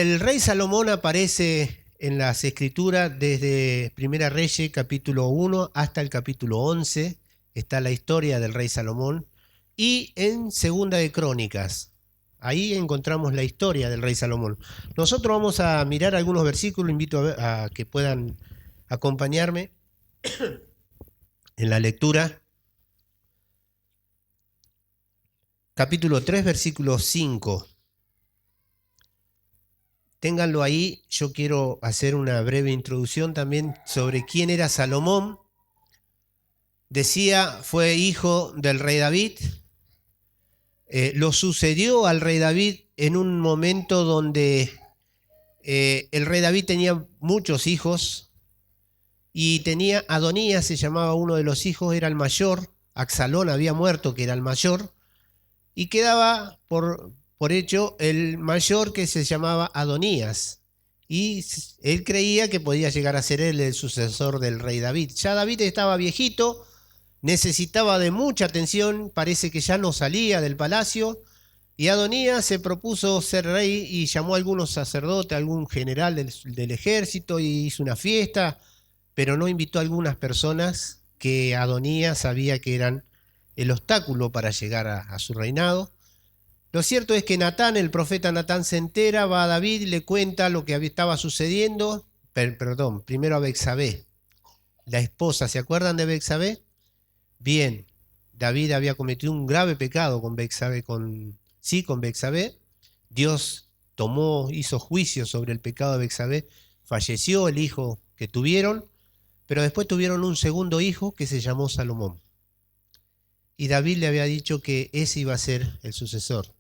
El rey Salomón aparece en las Escrituras desde Primera Reyes, capítulo 1, hasta el capítulo 11. Está la historia del rey Salomón. Y en Segunda de Crónicas, ahí encontramos la historia del rey Salomón. Nosotros vamos a mirar algunos versículos, invito a que puedan acompañarme en la lectura. Capítulo 3, versículo 5. Ténganlo ahí, yo quiero hacer una breve introducción también sobre quién era Salomón. Decía, fue hijo del rey David. Lo sucedió al rey David en un momento donde el rey David tenía muchos hijos y tenía Adonías, se llamaba uno de los hijos, era el mayor. Absalón había muerto, que era el mayor, y quedaba por hecho el mayor, que se llamaba Adonías, y él creía que podía llegar a ser él el sucesor del rey David. Ya David estaba viejito, necesitaba de mucha atención, parece que ya no salía del palacio, y Adonías se propuso ser rey y llamó a algunos sacerdotes, a algún general del ejército, y hizo una fiesta, pero no invitó a algunas personas que Adonías sabía que eran el obstáculo para llegar a su reinado. Lo cierto es que Natán, el profeta Natán, se entera, va a David y le cuenta lo que estaba sucediendo. Primero a Betsabé, la esposa. ¿Se acuerdan de Betsabé? Bien, David había cometido un grave pecado con Betsabé, con Betsabé. Dios hizo juicio sobre el pecado de Betsabé. Falleció el hijo que tuvieron, pero después tuvieron un segundo hijo que se llamó Salomón. Y David le había dicho que ese iba a ser el sucesor.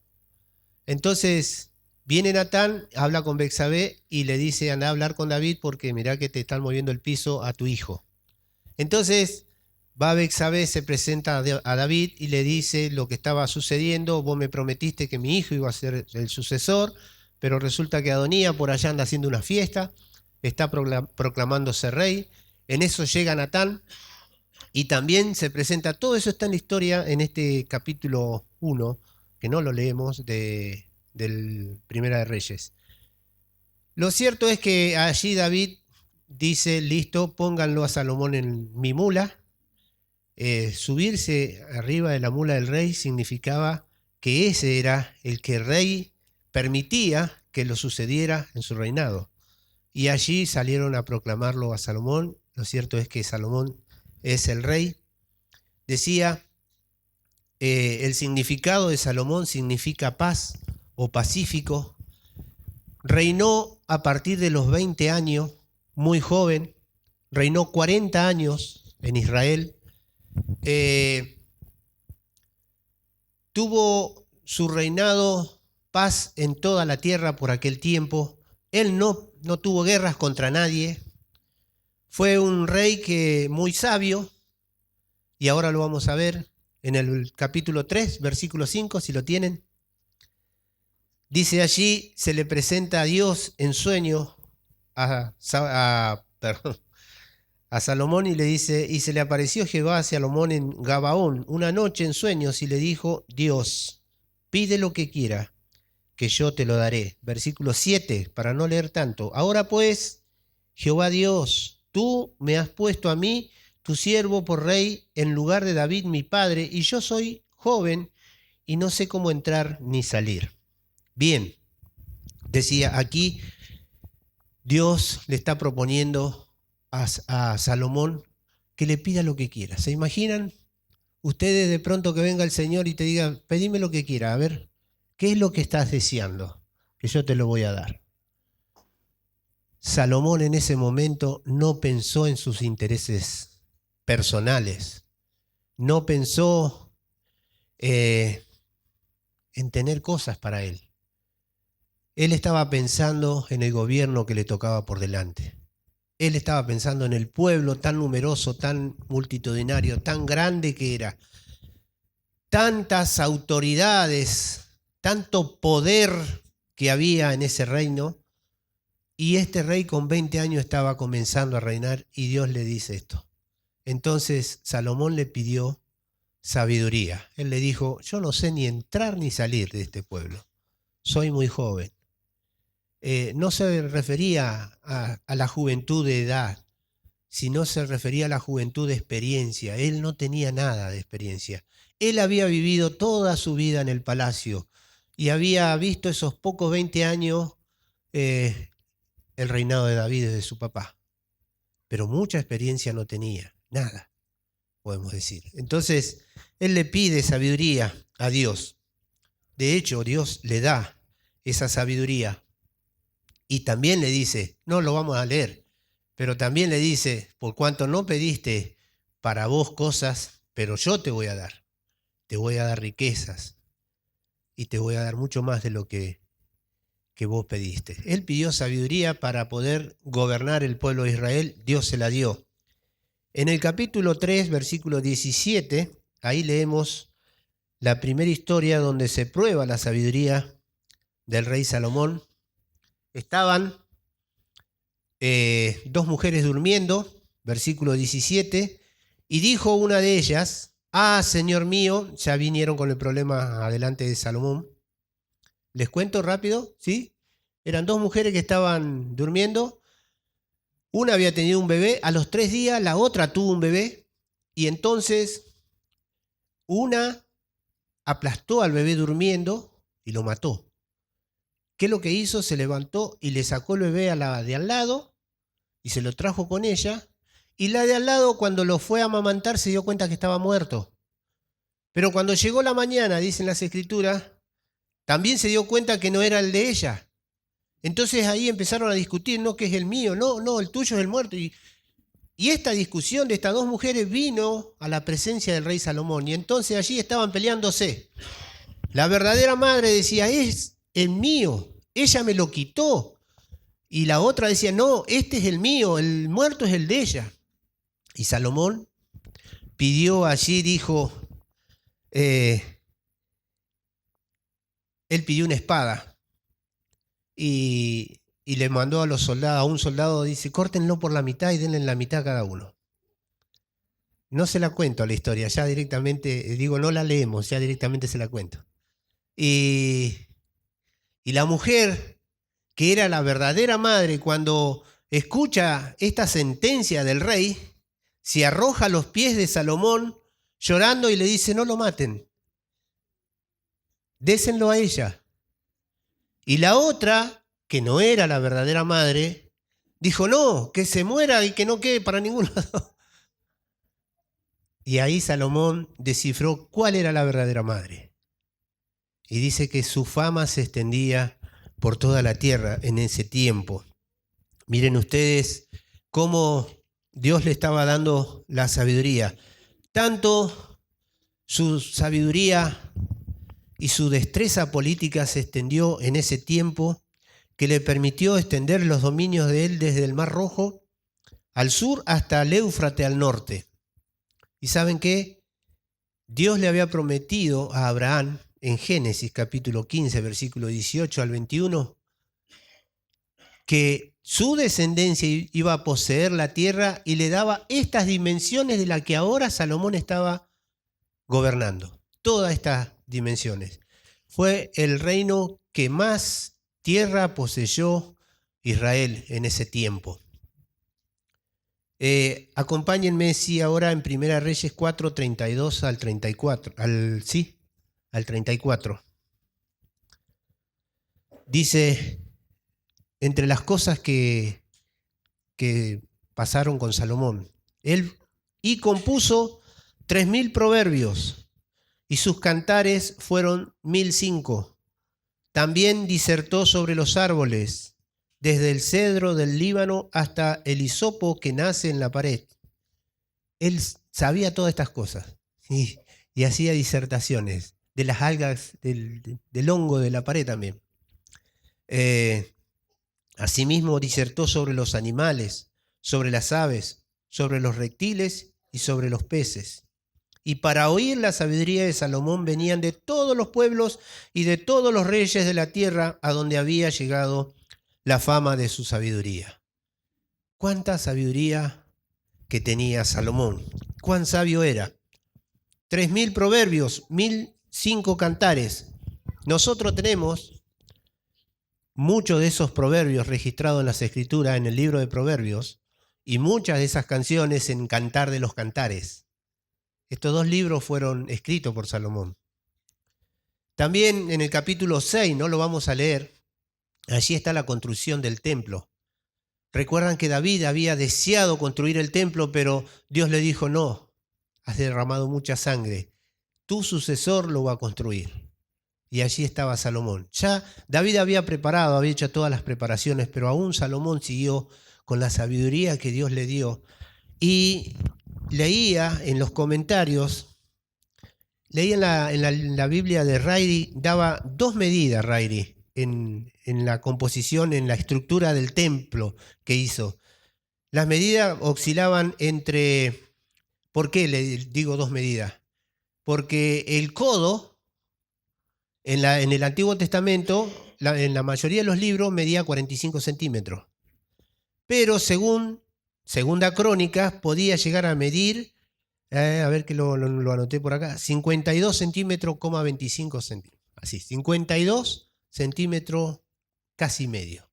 Entonces viene Natán, habla con Betsabé y le dice, anda a hablar con David porque mirá que te están moviendo el piso a tu hijo. Entonces va Betsabé, se presenta a David y le dice lo que estaba sucediendo. Vos me prometiste que mi hijo iba a ser el sucesor, pero resulta que Adonías por allá anda haciendo una fiesta, está proclamándose rey. En eso llega Natán y también se presenta. Todo eso está en la historia en este capítulo 1, que no lo leemos, del Primera de Reyes. Lo cierto es que allí David dice, listo, pónganlo a Salomón en mi mula. Subirse arriba de la mula del rey significaba que ese era el que el rey permitía que lo sucediera en su reinado. Y allí salieron a proclamarlo a Salomón. Lo cierto es que Salomón es el rey. Decía, el significado de Salomón significa paz o pacífico. Reinó a partir de los 20 años, muy joven. Reinó 40 años en Israel. Tuvo su reinado paz en toda la tierra por aquel tiempo. Él no tuvo guerras contra nadie. Fue un rey que muy sabio, y ahora lo vamos a ver en el capítulo 3, versículo 5, si lo tienen. Dice allí, se le presenta a Dios en sueño a Salomón y le dice, y se le apareció Jehová a Salomón en Gabaón una noche en sueños y le dijo, Dios, pide lo que quiera, que yo te lo daré. Versículo 7, para no leer tanto. Ahora pues, Jehová Dios, tú me has puesto a mí, tu siervo, por rey en lugar de David mi padre, y yo soy joven y no sé cómo entrar ni salir. Bien, decía aquí, Dios le está proponiendo a Salomón que le pida lo que quiera. ¿Se imaginan ustedes de pronto que venga el Señor y te diga, pedime lo que quiera, a ver, ¿qué es lo que estás deseando? Que yo te lo voy a dar. Salomón en ese momento no pensó en sus intereses personales, no pensó en tener cosas para él. Él estaba pensando en el gobierno que le tocaba por delante. Él estaba pensando en el pueblo tan numeroso, tan multitudinario, tan grande que era. Tantas autoridades, tanto poder que había en ese reino. Y este rey con 20 años estaba comenzando a reinar y Dios le dice esto. Entonces Salomón le pidió sabiduría. Él le dijo, yo no sé ni entrar ni salir de este pueblo. Soy muy joven. no se refería a la juventud de edad, sino se refería a la juventud de experiencia. Él no tenía nada de experiencia. Él había vivido toda su vida en el palacio y había visto esos pocos 20 años el reinado de David desde su papá. Pero mucha experiencia no tenía, nada, podemos decir. Entonces, él le pide sabiduría a Dios. De hecho, Dios le da esa sabiduría y también le dice, no lo vamos a leer, pero también le dice, por cuanto no pediste para vos cosas, pero yo te voy a dar riquezas y te voy a dar mucho más de lo que vos pediste. Él pidió sabiduría para poder gobernar el pueblo de Israel, Dios se la dio. En el capítulo 3, versículo 17, ahí leemos la primera historia donde se prueba la sabiduría del rey Salomón. Estaban dos mujeres durmiendo, versículo 17, y dijo una de ellas, Señor mío, ya vinieron con el problema adelante de Salomón. ¿Les cuento rápido? ¿Sí? Eran dos mujeres que estaban durmiendo. Una había tenido un bebé, a los 3 días la otra tuvo un bebé, y entonces una aplastó al bebé durmiendo y lo mató. ¿Qué es lo que hizo? Se levantó y le sacó el bebé a la de al lado y se lo trajo con ella. Y la de al lado, cuando lo fue a amamantar, se dio cuenta que estaba muerto. Pero cuando llegó la mañana, dicen las escrituras, también se dio cuenta que no era el de ella. Entonces ahí empezaron a discutir, no, que es el mío, no, el tuyo es el muerto. Y esta discusión de estas dos mujeres vino a la presencia del rey Salomón. Y entonces allí estaban peleándose. La verdadera madre decía, es el mío, ella me lo quitó. Y la otra decía, no, este es el mío, el muerto es el de ella. Y Salomón pidió allí, dijo, él pidió una espada y le mandó a los soldados, a un soldado, dice, córtenlo por la mitad y denle la mitad a cada uno. No se la cuento a la historia, ya directamente, digo, no la leemos, ya directamente se la cuento. Y la mujer, que era la verdadera madre, cuando escucha esta sentencia del rey, se arroja a los pies de Salomón llorando y le dice, no lo maten, désenlo a ella. Y la otra, que no era la verdadera madre, dijo, no, que se muera y que no quede para ningún lado. Y ahí Salomón descifró cuál era la verdadera madre. Y dice que su fama se extendía por toda la tierra en ese tiempo. Miren ustedes cómo Dios le estaba dando la sabiduría. Tanto su sabiduría y su destreza política se extendió en ese tiempo que le permitió extender los dominios de él desde el Mar Rojo al sur hasta el Éufrates al norte. ¿Y saben qué? Dios le había prometido a Abraham en Génesis capítulo 15, versículo 18 al 21, que su descendencia iba a poseer la tierra y le daba estas dimensiones de las que ahora Salomón estaba gobernando. Todas estas dimensiones. Fue el reino que más tierra poseyó Israel en ese tiempo. Acompáñenme, sí, ahora en Primera Reyes 4, 32 al 34. Al 34. Dice, entre las cosas que pasaron con Salomón, él compuso 3000 proverbios y sus cantares fueron 1005. También disertó sobre los árboles, desde el cedro del Líbano hasta el hisopo que nace en la pared. Él sabía todas estas cosas y hacía disertaciones de las algas, del hongo de la pared también. Asimismo disertó sobre los animales, sobre las aves, sobre los reptiles y sobre los peces. Y para oír la sabiduría de Salomón venían de todos los pueblos y de todos los reyes de la tierra a donde había llegado la fama de su sabiduría. ¿Cuánta sabiduría que tenía Salomón? ¿Cuán sabio era? 3000 proverbios, 1005 cantares. Nosotros tenemos muchos de esos proverbios registrados en las Escrituras, en el libro de Proverbios, y muchas de esas canciones en Cantar de los Cantares. Estos dos libros fueron escritos por Salomón. También en el capítulo 6, no lo vamos a leer, allí está la construcción del templo. Recuerdan que David había deseado construir el templo, pero Dios le dijo, no, has derramado mucha sangre, tu sucesor lo va a construir. Y allí estaba Salomón. Ya David había hecho todas las preparaciones, pero aún Salomón siguió con la sabiduría que Dios le dio. Y leía en los comentarios, leía en la Biblia de Ryrie, daba dos medidas Ryrie en la composición, en la estructura del templo que hizo. Las medidas oscilaban entre, ¿por qué le digo dos medidas? Porque el codo, en el Antiguo Testamento, en la mayoría de los libros, medía 45 centímetros. Pero según Segunda Crónicas, podía llegar a medir, a ver que lo anoté por acá, 52 centímetros, 25 centímetros. Así, 52 centímetros casi medio.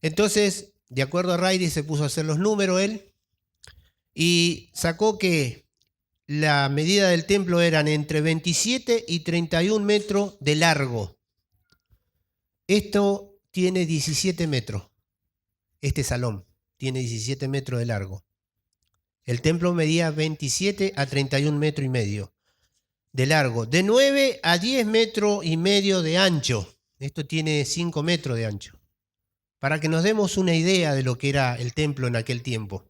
Entonces, de acuerdo a Ryrie, se puso a hacer los números él y sacó que la medida del templo eran entre 27 y 31 metros de largo. Esto tiene 17 metros. Este salón tiene 17 metros de largo. El templo medía 27 a 31 metros y medio de largo. De 9 a 10 metros y medio de ancho. Esto tiene 5 metros de ancho. Para que nos demos una idea de lo que era el templo en aquel tiempo.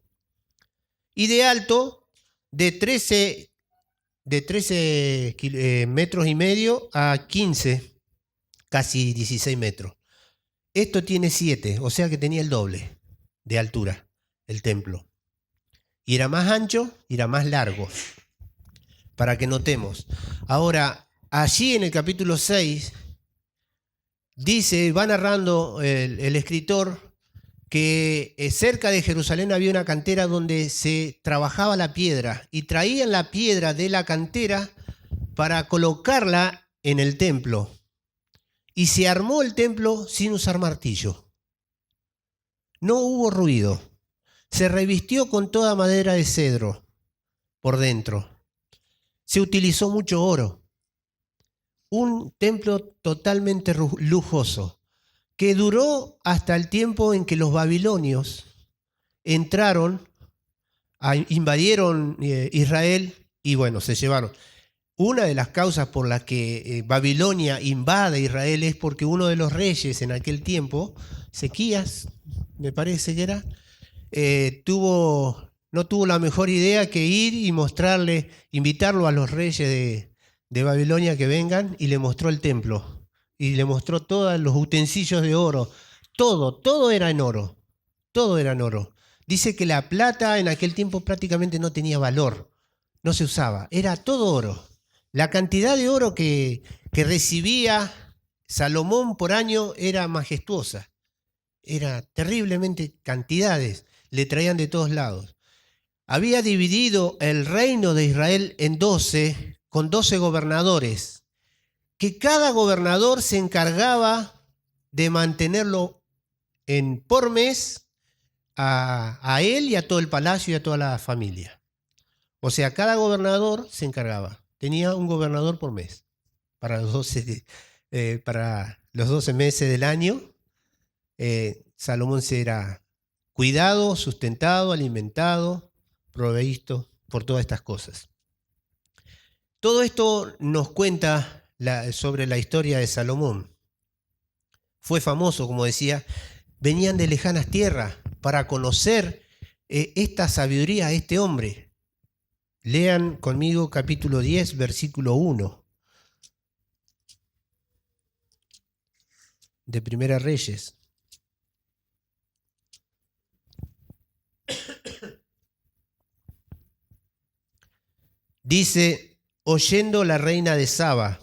Y de alto, de 13 metros y medio a 15, casi 16 metros. Esto tiene 7, o sea que tenía el doble de altura el templo. Y era más ancho y era más largo, para que notemos. Ahora, allí en el capítulo 6, va narrando el escritor que cerca de Jerusalén había una cantera donde se trabajaba la piedra y traían la piedra de la cantera para colocarla en el templo. Y se armó el templo sin usar martillo. No hubo ruido. Se revistió con toda madera de cedro por dentro. Se utilizó mucho oro. Un templo totalmente lujoso que duró hasta el tiempo en que los babilonios entraron, invadieron Israel y bueno, se llevaron. Una de las causas por las que Babilonia invade Israel es porque uno de los reyes en aquel tiempo, Ezequías, me parece que era, no tuvo la mejor idea que ir y invitarlo a los reyes de Babilonia que vengan, y le mostró el templo. Y le mostró todos los utensilios de oro. Todo era en oro. Todo era en oro. Dice que la plata en aquel tiempo prácticamente no tenía valor. No se usaba. Era todo oro. La cantidad de oro que recibía Salomón por año era majestuosa. Era terriblemente cantidades. Le traían de todos lados. Había dividido el reino de Israel en 12, con 12 gobernadores, que cada gobernador se encargaba de mantenerlo por mes a él y a todo el palacio y a toda la familia. O sea, cada gobernador se encargaba. Tenía un gobernador por mes para los 12 meses del año. Salomón era cuidado, sustentado, alimentado, provisto por todas estas cosas. Todo esto nos cuenta sobre la historia de Salomón. Fue famoso, como decía, venían de lejanas tierras para conocer esta sabiduría de este hombre. Lean conmigo capítulo 10, versículo 1 de Primera Reyes. Dice, oyendo la reina de Saba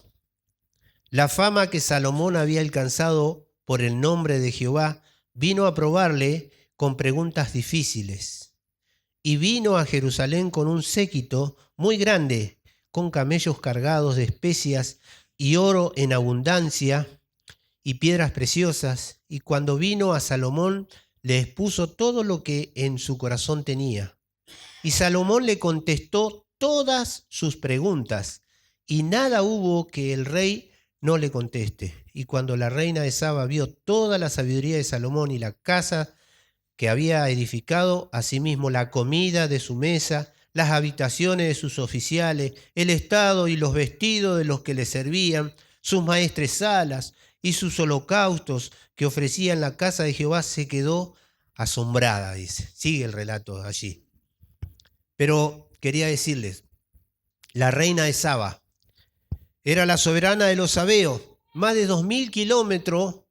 la fama que Salomón había alcanzado por el nombre de Jehová, vino a probarle con preguntas difíciles. Y vino a Jerusalén con un séquito muy grande, con camellos cargados de especias y oro en abundancia, y piedras preciosas, y cuando vino a Salomón, le expuso todo lo que en su corazón tenía. Y Salomón le contestó todas sus preguntas, y nada hubo que el rey no le conteste. Y cuando la reina de Saba vio toda la sabiduría de Salomón y la casa que había edificado, asimismo la comida de su mesa, las habitaciones de sus oficiales, el estado y los vestidos de los que le servían, sus maestresalas y sus holocaustos que ofrecía en la casa de Jehová, se quedó asombrada, dice. Sigue el relato allí. Pero quería decirles, la reina de Saba era la soberana de los sabeos. Más de 2000 kilómetros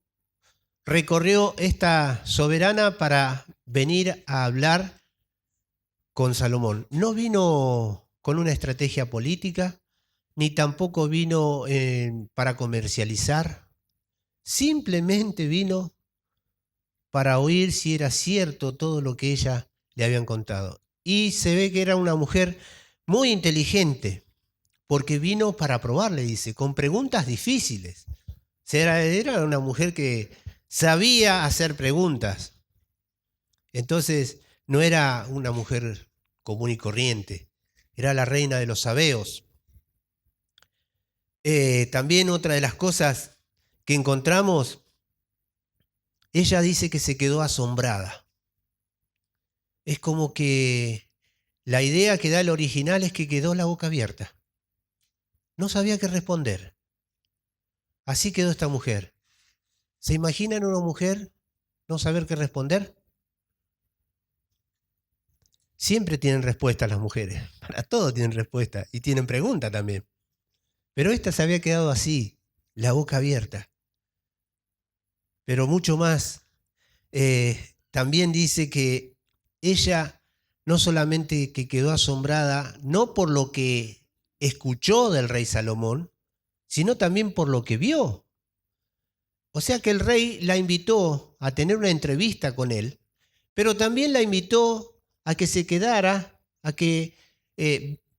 recorrió esta soberana para venir a hablar con Salomón. No vino con una estrategia política, ni tampoco vino para comercializar. Simplemente vino para oír si era cierto todo lo que ella le habían contado. Y se ve que era una mujer muy inteligente, porque vino para probarle, dice, con preguntas difíciles. Era una mujer que sabía hacer preguntas. Entonces, no era una mujer común y corriente, era la reina de los sabeos. También otra de las cosas que encontramos, ella dice que se quedó asombrada. Es como que la idea que da el original es que quedó la boca abierta. No sabía qué responder. Así quedó esta mujer. ¿Se imaginan una mujer no saber qué responder? Siempre tienen respuesta las mujeres. Para todo tienen respuesta. Y tienen pregunta también. Pero esta se había quedado así, la boca abierta. Pero mucho más. También dice que ella no solamente que quedó asombrada, no por lo que escuchó del rey Salomón, sino también por lo que vio. O sea que el rey la invitó a tener una entrevista con él, pero también la invitó a que se quedara, a que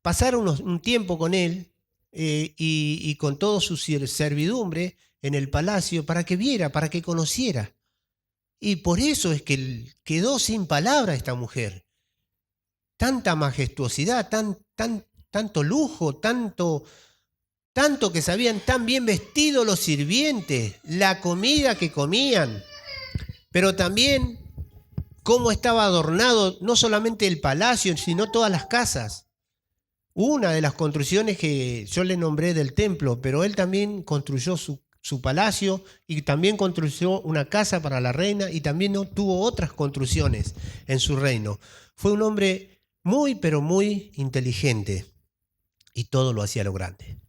pasara un tiempo con él y con toda su servidumbre en el palacio para que viera, para que conociera. Y por eso es que quedó sin palabra esta mujer. Tanta majestuosidad, tanto lujo, tanto que sabían tan bien vestidos los sirvientes, la comida que comían, pero también cómo estaba adornado no solamente el palacio, sino todas las casas. Una de las construcciones que yo le nombré del templo, pero él también construyó su palacio y también construyó una casa para la reina y también tuvo otras construcciones en su reino. Fue un hombre muy, pero muy inteligente y todo lo hacía a lo grande.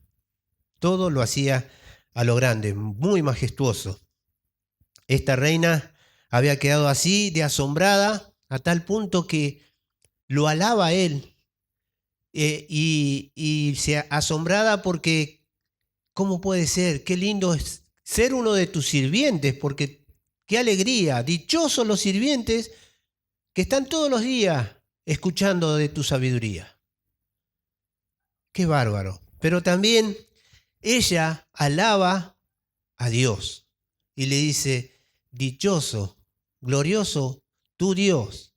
Todo lo hacía a lo grande, muy majestuoso. Esta reina había quedado así de asombrada a tal punto que lo alaba a él y se asombrada porque ¿cómo puede ser? Qué lindo es ser uno de tus sirvientes, porque qué alegría, dichosos los sirvientes que están todos los días escuchando de tu sabiduría. Qué bárbaro. Pero también ella alaba a Dios y le dice, dichoso, glorioso tu Dios,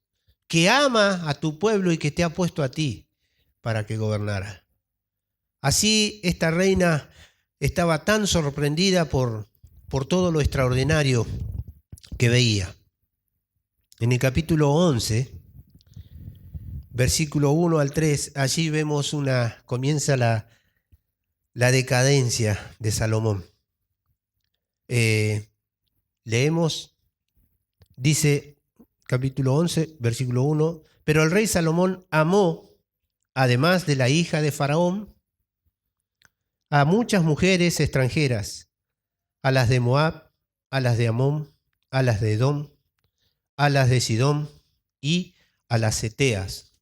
que ama a tu pueblo y que te ha puesto a ti para que gobernara. Así esta reina estaba tan sorprendida por todo lo extraordinario que veía. En el capítulo 11, versículo 1 al 3, allí vemos comienza la decadencia de Salomón. Leemos, dice capítulo 11, versículo 1, pero el rey Salomón amó, además de la hija de Faraón, a muchas mujeres extranjeras, a las de Moab, a las de Amón, a las de Edom, a las de Sidón y a las Eteas,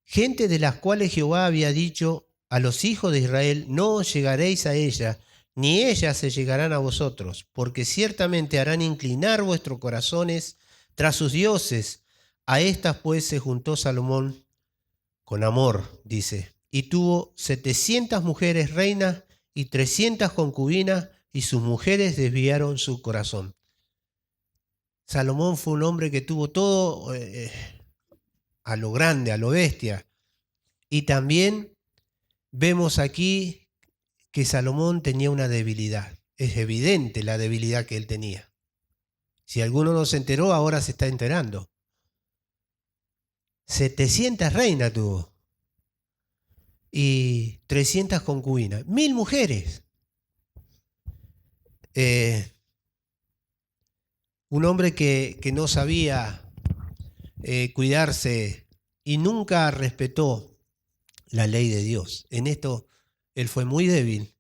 gente de las cuales Jehová había dicho a los hijos de Israel, no os llegaréis a ella, ni ellas se llegarán a vosotros, porque ciertamente harán inclinar vuestros corazones tras sus dioses. A estas pues se juntó Salomón con amor, dice, y tuvo 700 mujeres reinas y 300 concubinas, y sus mujeres desviaron su corazón. Salomón fue un hombre que tuvo todo a lo grande, a lo bestia. Y también vemos aquí que Salomón tenía una debilidad. Es evidente la debilidad que él tenía. Si alguno no se enteró, ahora se está enterando. 700 reinas tuvo. Y 300 concubinas. 1000 mujeres. Un hombre que no sabía cuidarse y nunca respetó la ley de Dios. En esto él fue muy débil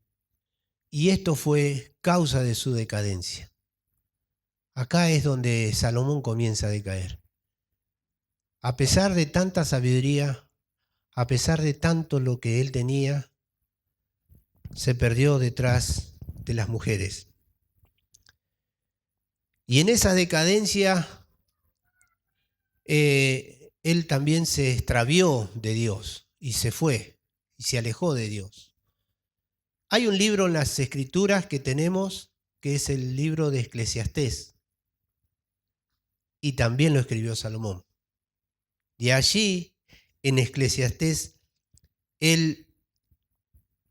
y esto fue causa de su decadencia. Acá es donde Salomón comienza a decaer. A pesar de tanta sabiduría, a pesar de tanto lo que él tenía, se perdió detrás de las mujeres. Y en esa decadencia, él también se extravió de Dios y se fue y se alejó de Dios. Hay un libro en las Escrituras que tenemos que es el libro de Eclesiastés y también lo escribió Salomón. Y allí, en Eclesiastés, él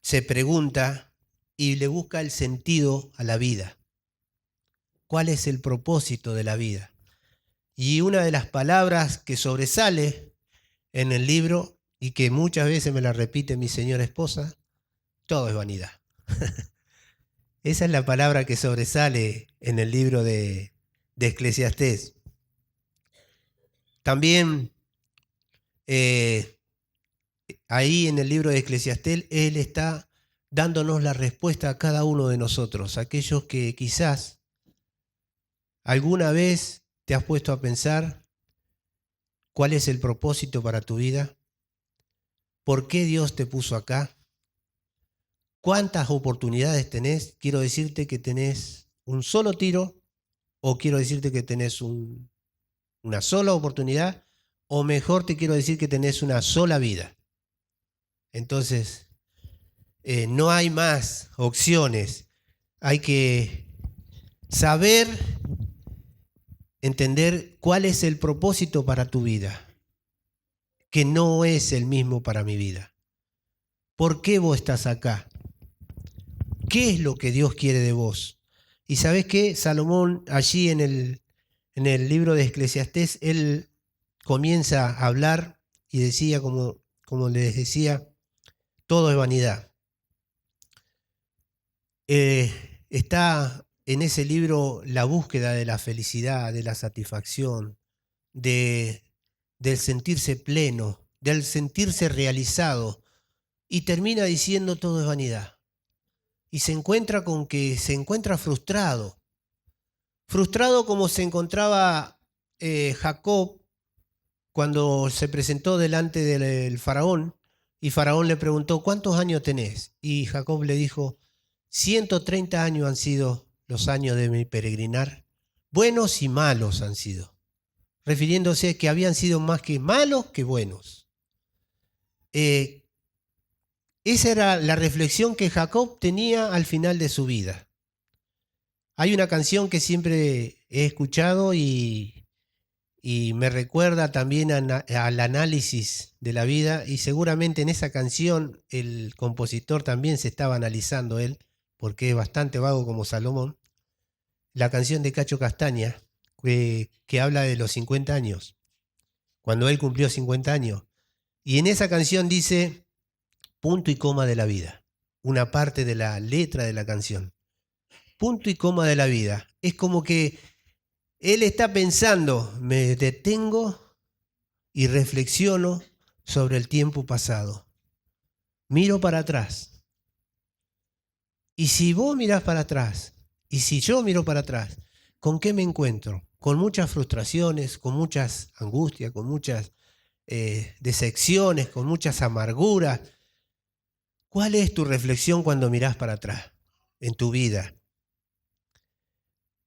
se pregunta y le busca el sentido a la vida. ¿Cuál es el propósito de la vida? Y una de las palabras que sobresale en el libro y que muchas veces me la repite mi señora esposa, todo es vanidad. Esa es la palabra que sobresale en el libro de Eclesiastés. También ahí en el libro de Eclesiastés, él está dándonos la respuesta a cada uno de nosotros, aquellos que quizás alguna vez te has puesto a pensar cuál es el propósito para tu vida, por qué Dios te puso acá, cuántas oportunidades tenés. Quiero decirte que tenés un solo tiro o quiero decirte que tenés una sola oportunidad o mejor te quiero decir que tenés una sola vida. Entonces, no hay más opciones. Hay que saber, entender cuál es el propósito para tu vida, que no es el mismo para mi vida. ¿Por qué vos estás acá? ¿Qué es lo que Dios quiere de vos? Y ¿sabés qué? Salomón allí en el libro de Eclesiastés, él comienza a hablar y decía, como les decía, todo es vanidad. Está en ese libro la búsqueda de la felicidad, de la satisfacción, del sentirse pleno, del sentirse realizado, y termina diciendo todo es vanidad. Y se encuentra con que se encuentra frustrado como se encontraba Jacob cuando se presentó delante del faraón, y Faraón le preguntó, ¿cuántos años tenés? Y Jacob le dijo, 130 años han sido los años de mi peregrinar, buenos y malos han sido, refiriéndose a que habían sido más que malos que buenos. Esa era la reflexión que Jacob tenía al final de su vida. Hay una canción que siempre he escuchado y me recuerda también al análisis de la vida, y seguramente en esa canción el compositor también se estaba analizando él, porque es bastante vago como Salomón. La canción de Cacho Castaña, que habla de los 50 años, cuando él cumplió 50 años. Y en esa canción dice, punto y coma de la vida, una parte de la letra de la canción. Punto y coma de la vida. Es como que él está pensando, me detengo y reflexiono sobre el tiempo pasado. Miro para atrás. Y si vos mirás para atrás, y si yo miro para atrás, ¿con qué me encuentro? Con muchas frustraciones, con muchas angustias, con muchas decepciones, con muchas amarguras. ¿Cuál es tu reflexión cuando mirás para atrás en tu vida?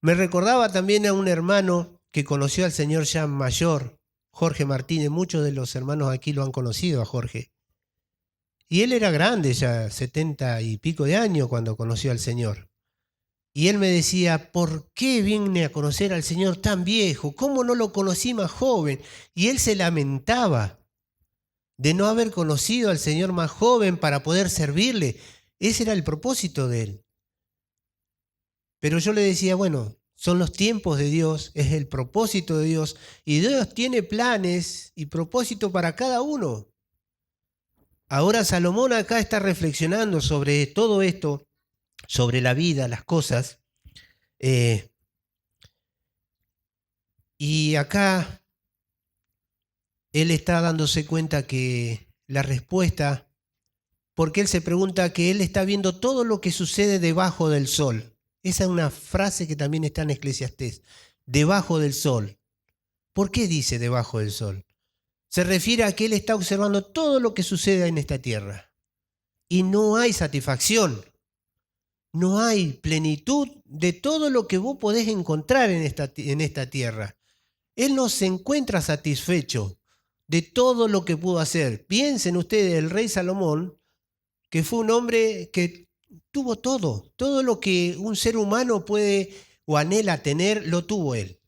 Me recordaba también a un hermano que conoció al Señor ya mayor, Jorge Martínez. Muchos de los hermanos aquí lo han conocido a Jorge. Y él era grande ya, 70 y pico de años cuando conoció al Señor. Y él me decía, ¿por qué vine a conocer al Señor tan viejo? ¿Cómo no lo conocí más joven? Y él se lamentaba de no haber conocido al Señor más joven para poder servirle. Ese era el propósito de él. Pero yo le decía, bueno, son los tiempos de Dios, es el propósito de Dios, y Dios tiene planes y propósito para cada uno. Ahora Salomón acá está reflexionando sobre todo esto, sobre la vida, las cosas, y acá él está dándose cuenta que la respuesta, porque él se pregunta que él está viendo todo lo que sucede debajo del sol. Esa es una frase que también está en Eclesiastés, debajo del sol. ¿Por qué dice debajo del sol? Se refiere a que él está observando todo lo que sucede en esta tierra. Y no hay satisfacción, no hay plenitud de todo lo que vos podés encontrar en esta tierra. Él no se encuentra satisfecho de todo lo que pudo hacer. Piensen ustedes, el rey Salomón, que fue un hombre que tuvo todo lo que un ser humano puede o anhela tener, lo tuvo él.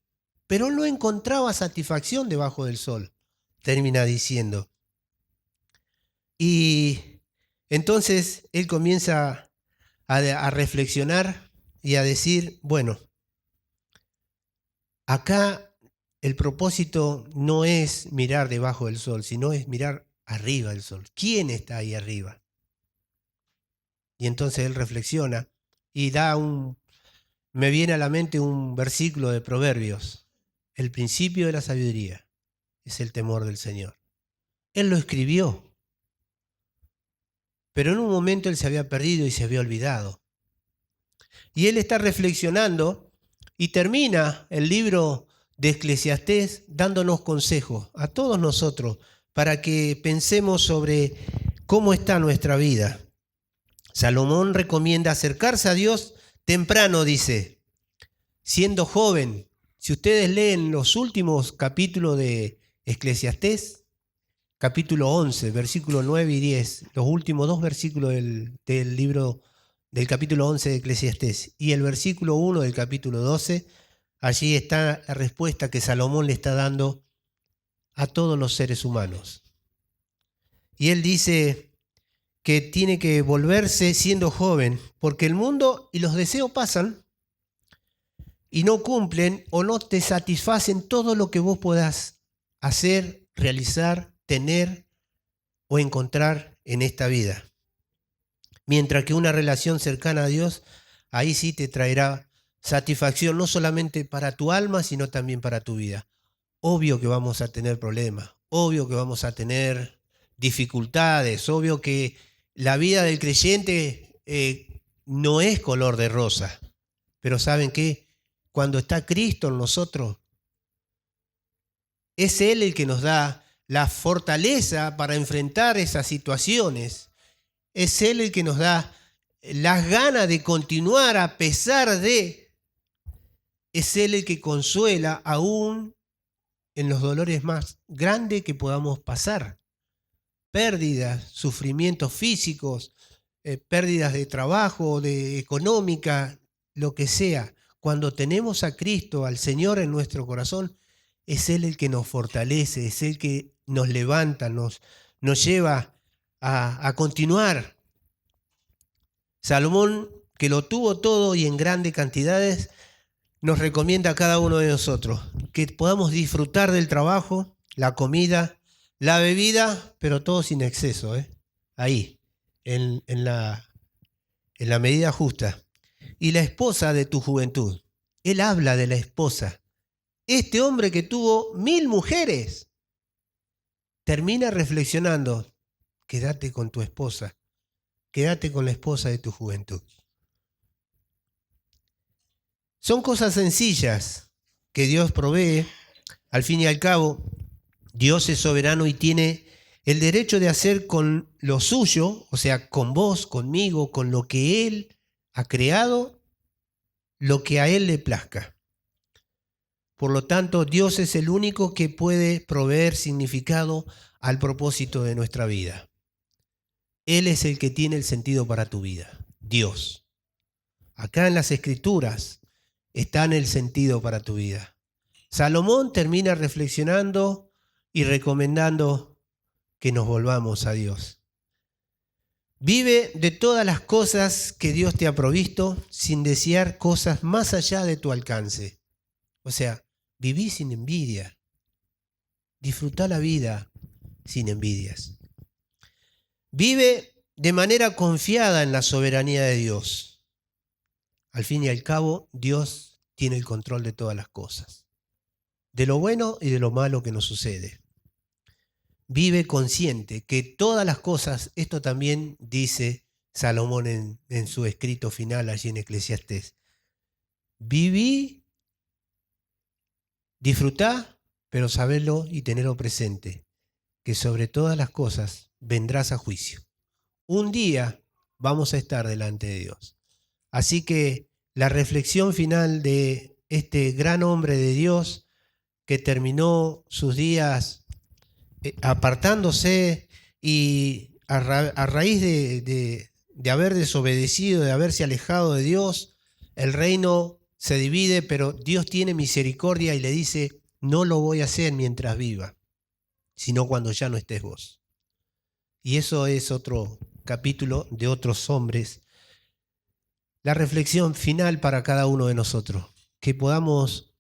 Pero no encontraba satisfacción debajo del sol, termina diciendo. Y entonces él comienza a reflexionar y a decir, bueno, acá el propósito no es mirar debajo del sol, sino es mirar arriba del sol. ¿Quién está ahí arriba? Y entonces él reflexiona y me viene a la mente un versículo de Proverbios. El principio de la sabiduría es el temor del Señor. Él lo escribió, pero en un momento él se había perdido y se había olvidado. Y él está reflexionando y termina el libro de Eclesiastés dándonos consejos a todos nosotros para que pensemos sobre cómo está nuestra vida. Salomón recomienda acercarse a Dios temprano, dice, siendo joven. Si ustedes leen los últimos capítulos de Eclesiastés, capítulo 11, versículos 9 y 10, los últimos dos versículos del libro del capítulo 11 de Eclesiastés y el versículo 1 del capítulo 12, allí está la respuesta que Salomón le está dando a todos los seres humanos. Y él dice que tiene que volverse siendo joven, porque el mundo y los deseos pasan y no cumplen o no te satisfacen todo lo que vos puedas hacer, realizar, tener o encontrar en esta vida. Mientras que una relación cercana a Dios, ahí sí te traerá satisfacción, no solamente para tu alma, sino también para tu vida. Obvio que vamos a tener problemas, obvio que vamos a tener dificultades, obvio que la vida del creyente no es color de rosa, pero ¿saben qué? Cuando está Cristo en nosotros, es Él el que nos da la fortaleza para enfrentar esas situaciones. Es Él el que nos da las ganas de continuar a pesar de. Es Él el que consuela aún en los dolores más grandes que podamos pasar. Pérdidas, sufrimientos físicos, pérdidas de trabajo, de económica, lo que sea. Cuando tenemos a Cristo, al Señor en nuestro corazón, es Él el que nos fortalece, es Él que nos levanta, nos lleva a continuar. Salomón, que lo tuvo todo y en grandes cantidades, nos recomienda a cada uno de nosotros que podamos disfrutar del trabajo, la comida, la bebida, pero todo sin exceso, ahí, en la medida justa. Y la esposa de tu juventud. Él habla de la esposa. Este hombre que tuvo 1000 mujeres termina reflexionando, quédate con tu esposa, quédate con la esposa de tu juventud. Son cosas sencillas que Dios provee. Al fin y al cabo, Dios es soberano y tiene el derecho de hacer con lo suyo, o sea, con vos, conmigo, con lo que Él ha creado, lo que a Él le plazca. Por lo tanto, Dios es el único que puede proveer significado al propósito de nuestra vida. Él es el que tiene el sentido para tu vida, Dios. Acá en las Escrituras está en el sentido para tu vida. Salomón termina reflexionando y recomendando que nos volvamos a Dios. Vive de todas las cosas que Dios te ha provisto sin desear cosas más allá de tu alcance. O sea, viví sin envidia. Disfruta la vida sin envidias. Vive de manera confiada en la soberanía de Dios. Al fin y al cabo, Dios tiene el control de todas las cosas, de lo bueno y de lo malo que nos sucede. Vive consciente que todas las cosas, esto también dice Salomón en su escrito final allí en Eclesiastés. Viví, disfrutá, pero sabedlo y tenerlo presente, que sobre todas las cosas vendrás a juicio. Un día vamos a estar delante de Dios. Así que la reflexión final de este gran hombre de Dios que terminó sus días apartándose y a raíz de haber desobedecido, de haberse alejado de Dios, el reino se divide, pero Dios tiene misericordia y le dice, no lo voy a hacer mientras viva, sino cuando ya no estés vos. Y eso es otro capítulo de otros hombres. La reflexión final para cada uno de nosotros, que podamos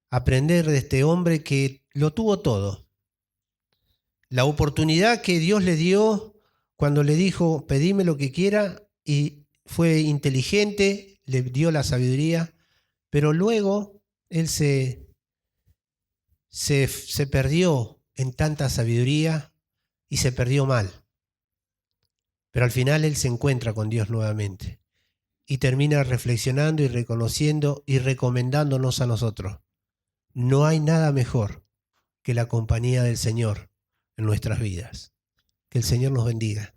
aprender de este hombre que lo tuvo todo. La oportunidad que Dios le dio cuando le dijo, pedime lo que quiera, y fue inteligente, le dio la sabiduría, pero luego él se perdió en tanta sabiduría y se perdió mal. Pero al final él se encuentra con Dios nuevamente y termina reflexionando y reconociendo y recomendándonos a nosotros. No hay nada mejor que la compañía del Señor en nuestras vidas. Que el Señor nos bendiga.